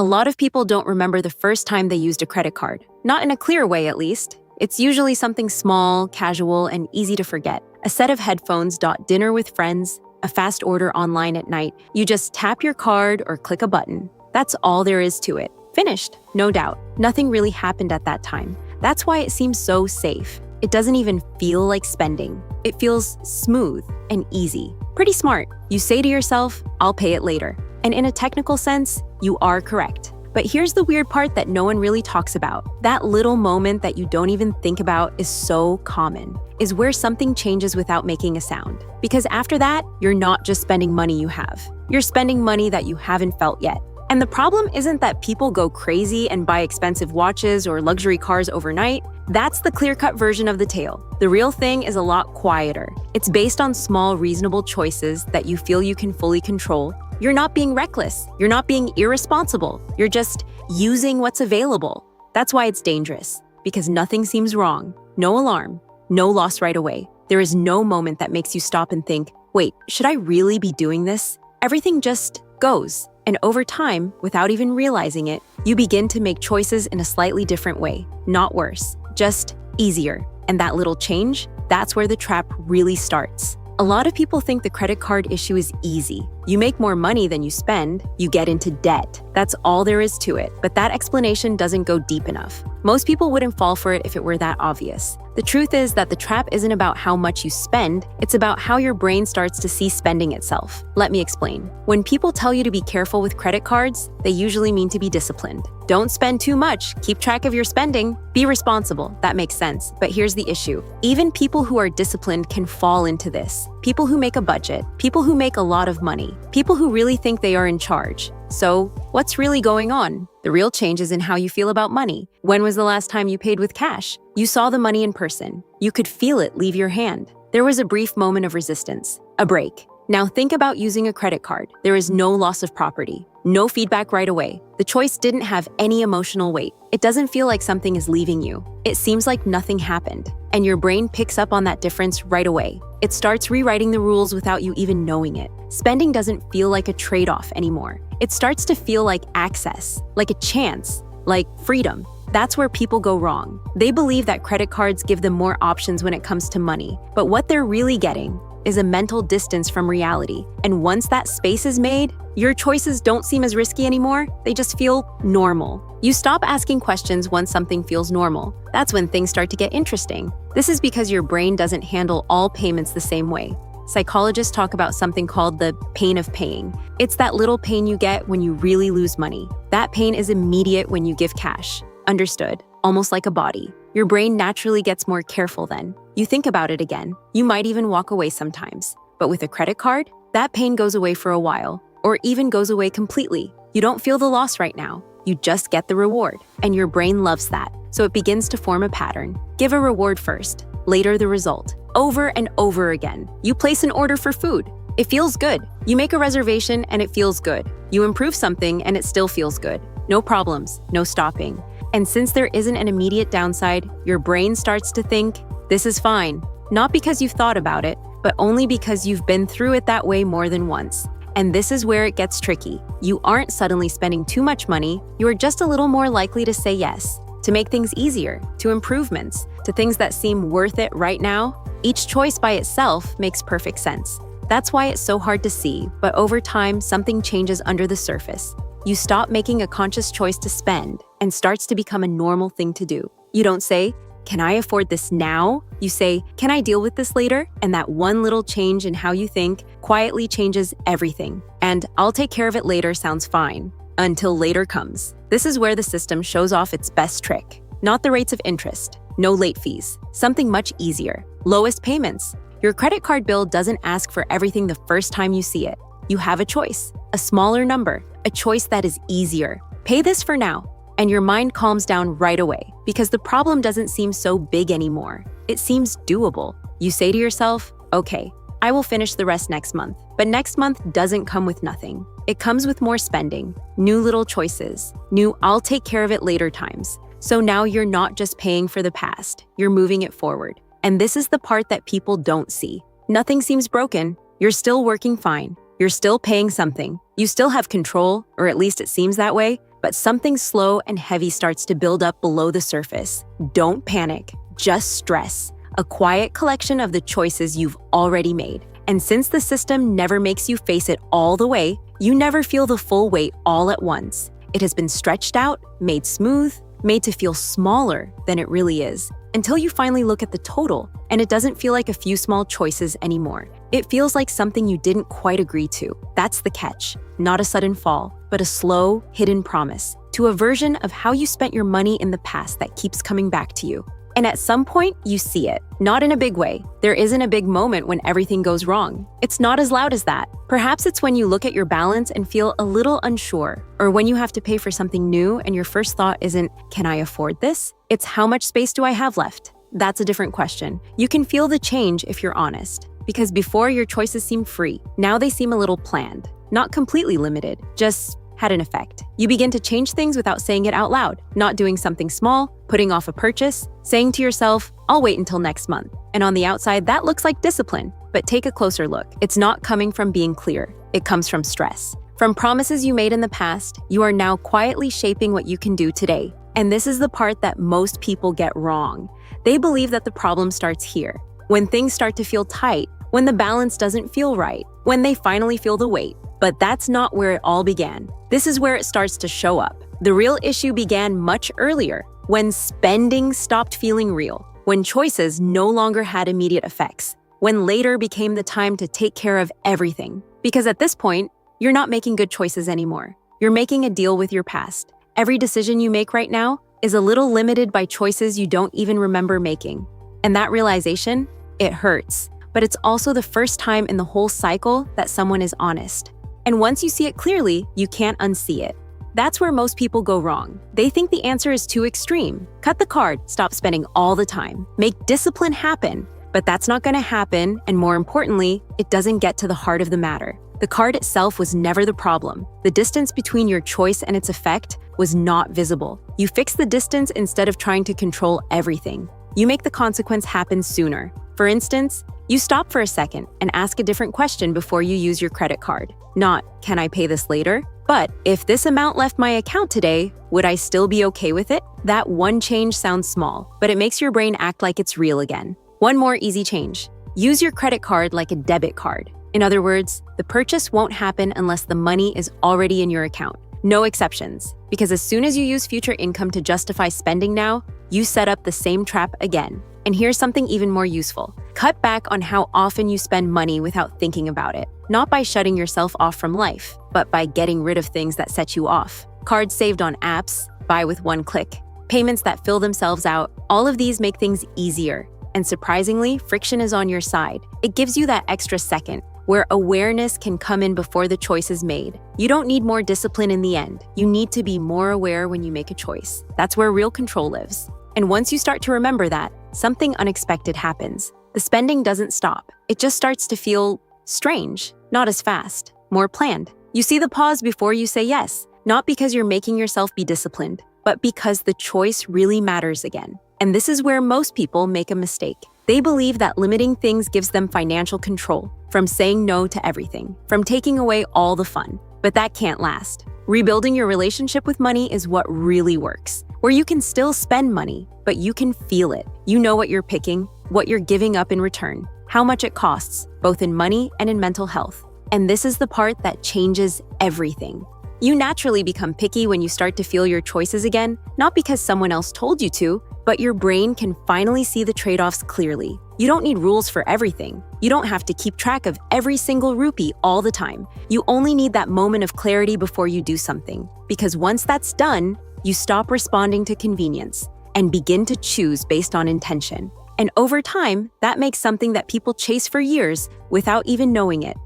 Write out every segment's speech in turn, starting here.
A lot of people don't remember the first time they used a credit card. Not in a clear way, at least. It's usually something small, casual, and easy to forget. A set of headphones, dinner with friends, a fast order online at night. You just tap your card or click a button. That's all there is to it. Finished, no doubt. Nothing really happened at that time. That's why it seems so safe. It doesn't even feel like spending. It feels smooth and easy. Pretty smart. You say to yourself, I'll pay it later. And in a technical sense, you are correct. But here's the weird part that no one really talks about. That little moment that you don't even think about is so common, is where something changes without making a sound. Because after that, you're not just spending money you have. You're spending money that you haven't felt yet. And the problem isn't that people go crazy and buy expensive watches or luxury cars overnight. That's the clear-cut version of the tale. The real thing is a lot quieter. It's based on small, reasonable choices that you feel you can fully control. You're not being reckless. You're not being irresponsible. You're just using what's available. That's why it's dangerous, because nothing seems wrong. No alarm, no loss right away. There is no moment that makes you stop and think, wait, should I really be doing this? Everything just goes. And over time, without even realizing it, you begin to make choices in a slightly different way. Not worse, just easier. And that little change, that's where the trap really starts. A lot of people think the credit card issue is easy. You make more money than you spend, you get into debt. That's all there is to it. But that explanation doesn't go deep enough. Most people wouldn't fall for it if it were that obvious. The truth is that the trap isn't about how much you spend, it's about how your brain starts to see spending itself. Let me explain. When people tell you to be careful with credit cards, they usually mean to be disciplined. Don't spend too much, keep track of your spending, be responsible. That makes sense. But here's the issue. Even people who are disciplined can fall into this. People who make a budget, people who make a lot of money, people who really think they are in charge. So, what's really going on? The real change is in how you feel about money. When was the last time you paid with cash? You saw the money in person. You could feel it leave your hand. There was a brief moment of resistance, a break. Now think about using a credit card. There is no loss of property, no feedback right away. The choice didn't have any emotional weight. It doesn't feel like something is leaving you. It seems like nothing happened. And your brain picks up on that difference right away. It starts rewriting the rules without you even knowing it. Spending doesn't feel like a trade-off anymore. It starts to feel like access, like a chance, like freedom. That's where people go wrong. They believe that credit cards give them more options when it comes to money. But what they're really getting is a mental distance from reality. And once that space is made, your choices don't seem as risky anymore. They just feel normal. You stop asking questions once something feels normal. That's when things start to get interesting. This is because your brain doesn't handle all payments the same way. Psychologists talk about something called the pain of paying. It's that little pain you get when you really lose money. That pain is immediate when you give cash. Understood? Almost like a body. Your brain naturally gets more careful then. You think about it again. You might even walk away sometimes. But with a credit card, that pain goes away for a while, or even goes away completely. You don't feel the loss right now. You just get the reward. And your brain loves that. So it begins to form a pattern. Give a reward first, later the result. Over and over again. You place an order for food. It feels good. You make a reservation and it feels good. You improve something and it still feels good. No problems, no stopping. And since there isn't an immediate downside, your brain starts to think, this is fine. Not because you've thought about it, but only because you've been through it that way more than once. And this is where it gets tricky. You aren't suddenly spending too much money, you are just a little more likely to say yes, to make things easier, to improvements, to things that seem worth it right now. Each choice by itself makes perfect sense. That's why it's so hard to see, but over time, something changes under the surface. You stop making a conscious choice to spend and starts to become a normal thing to do. You don't say, can I afford this now? You say, can I deal with this later? And that one little change in how you think quietly changes everything. And I'll take care of it later sounds fine, until later comes. This is where the system shows off its best trick. Not the rates of interest, no late fees, something much easier, lowest payments. Your credit card bill doesn't ask for everything the first time you see it. You have a choice, a smaller number, a choice that is easier. Pay this for now. And your mind calms down right away because the problem doesn't seem so big anymore. It seems doable. You say to yourself, okay, I will finish the rest next month. But next month doesn't come with nothing. It comes with more spending, new little choices, new I'll take care of it later times. So now you're not just paying for the past, you're moving it forward. And this is the part that people don't see. Nothing seems broken. You're still working fine. You're still paying something. You still have control, or at least it seems that way. but something slow and heavy starts to build up below the surface. Don't panic, just stress. A quiet collection of the choices you've already made. And since the system never makes you face it all the way, you never feel the full weight all at once. It has been stretched out, made smooth, made to feel smaller than it really is, until you finally look at the total, and it doesn't feel like a few small choices anymore. It feels like something you didn't quite agree to. That's the catch. Not a sudden fall, but a slow, hidden promise to a version of how you spent your money in the past that keeps coming back to you. And at some point, you see it. Not in a big way. There isn't a big moment when everything goes wrong. It's not as loud as that. Perhaps it's when you look at your balance and feel a little unsure, or when you have to pay for something new and your first thought isn't, can I afford this? It's how much space do I have left? That's a different question. You can feel the change if you're honest. Because before, your choices seemed free. Now they seem a little planned. Not completely limited, just had an effect. You begin to change things without saying it out loud, not doing something small, putting off a purchase, saying to yourself, I'll wait until next month. And on the outside, that looks like discipline. But take a closer look. It's not coming from being clear. It comes from stress. From promises you made in the past, you are now quietly shaping what you can do today. And this is the part that most people get wrong. They believe that the problem starts here, when things start to feel tight, when the balance doesn't feel right, when they finally feel the weight. But that's not where it all began. This is where it starts to show up. The real issue began much earlier, when spending stopped feeling real, when choices no longer had immediate effects, when later became the time to take care of everything. Because at this point, you're not making good choices anymore. You're making a deal with your past. Every decision you make right now is a little limited by choices you don't even remember making. And that realization, it hurts. But it's also the first time in the whole cycle that someone is honest. And once you see it clearly, you can't unsee it. That's where most people go wrong. They think the answer is too extreme. Cut the card, stop spending all the time. Make discipline happen. But that's not going to happen, and more importantly, it doesn't get to the heart of the matter. The card itself was never the problem. The distance between your choice and its effect was not visible. You fix the distance instead of trying to control everything. You make the consequence happen sooner. For instance, you stop for a second and ask a different question before you use your credit card. Not, can I pay this later? But if this amount left my account today, would I still be okay with it? That one change sounds small, but it makes your brain act like it's real again. One more easy change. Use your credit card like a debit card. In other words, the purchase won't happen unless the money is already in your account. No exceptions, because as soon as you use future income to justify spending now, you set up the same trap again. And here's something even more useful. Cut back on how often you spend money without thinking about it. Not by shutting yourself off from life, but by getting rid of things that set you off. Cards saved on apps, buy with one click. Payments that fill themselves out. All of these make things easier. And surprisingly, friction is on your side. It gives you that extra second, where awareness can come in before the choice is made. You don't need more discipline in the end. You need to be more aware when you make a choice. That's where real control lives. And once you start to remember that, something unexpected happens. The spending doesn't stop. It just starts to feel strange, not as fast, more planned. You see the pause before you say yes, not because you're making yourself be disciplined, but because the choice really matters again. And this is where most people make a mistake. They believe that limiting things gives them financial control, from saying no to everything, from taking away all the fun. But that can't last. Rebuilding your relationship with money is what really works, where you can still spend money, but you can feel it. You know what you're picking, what you're giving up in return, how much it costs, both in money and in mental health. And this is the part that changes everything. You naturally become picky when you start to feel your choices again, not because someone else told you to, but your brain can finally see the trade-offs clearly. You don't need rules for everything. You don't have to keep track of every single rupee all the time. You only need that moment of clarity before you do something. Because once that's done, you stop responding to convenience and begin to choose based on intention. And over time, that makes something that people chase for years without even knowing it.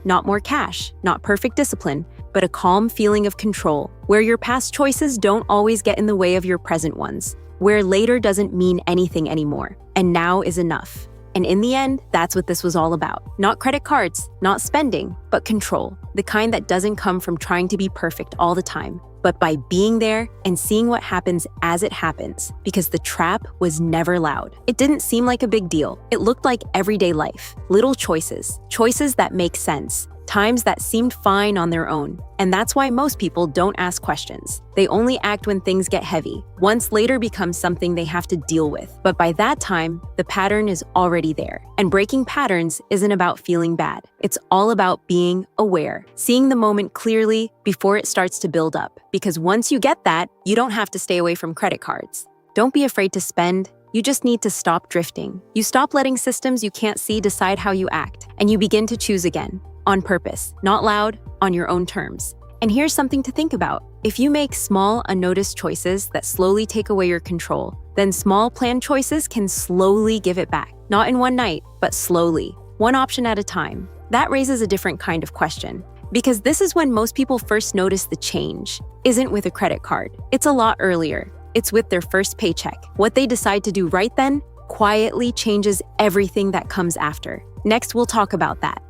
Not more cash, not perfect discipline, but a calm feeling of control, where your past choices don't always get in the way of your present ones, where later doesn't mean anything anymore, and now is enough. And in the end, that's what this was all about. Not credit cards, not spending, but control. The kind that doesn't come from trying to be perfect all the time, but by being there and seeing what happens as it happens, because the trap was never loud. It didn't seem like a big deal. It looked like everyday life, little choices, choices that make sense. times that seemed fine on their own. And that's why most people don't ask questions. They only act when things get heavy, once later becomes something they have to deal with. But by that time, the pattern is already there. And breaking patterns isn't about feeling bad. It's all about being aware, seeing the moment clearly before it starts to build up. Because once you get that, you don't have to stay away from credit cards. Don't be afraid to spend. You just need to stop drifting. You stop letting systems you can't see decide how you act, and you begin to choose again. On purpose, not loud, on your own terms. And here's something to think about. If you make small, unnoticed choices that slowly take away your control, then small, planned choices can slowly give it back. Not in one night, but slowly, one option at a time. That raises a different kind of question. Because this is when most people first notice the change. Isn't with a credit card. It's a lot earlier. It's with their first paycheck. What they decide to do right then quietly changes everything that comes after. Next, we'll talk about that.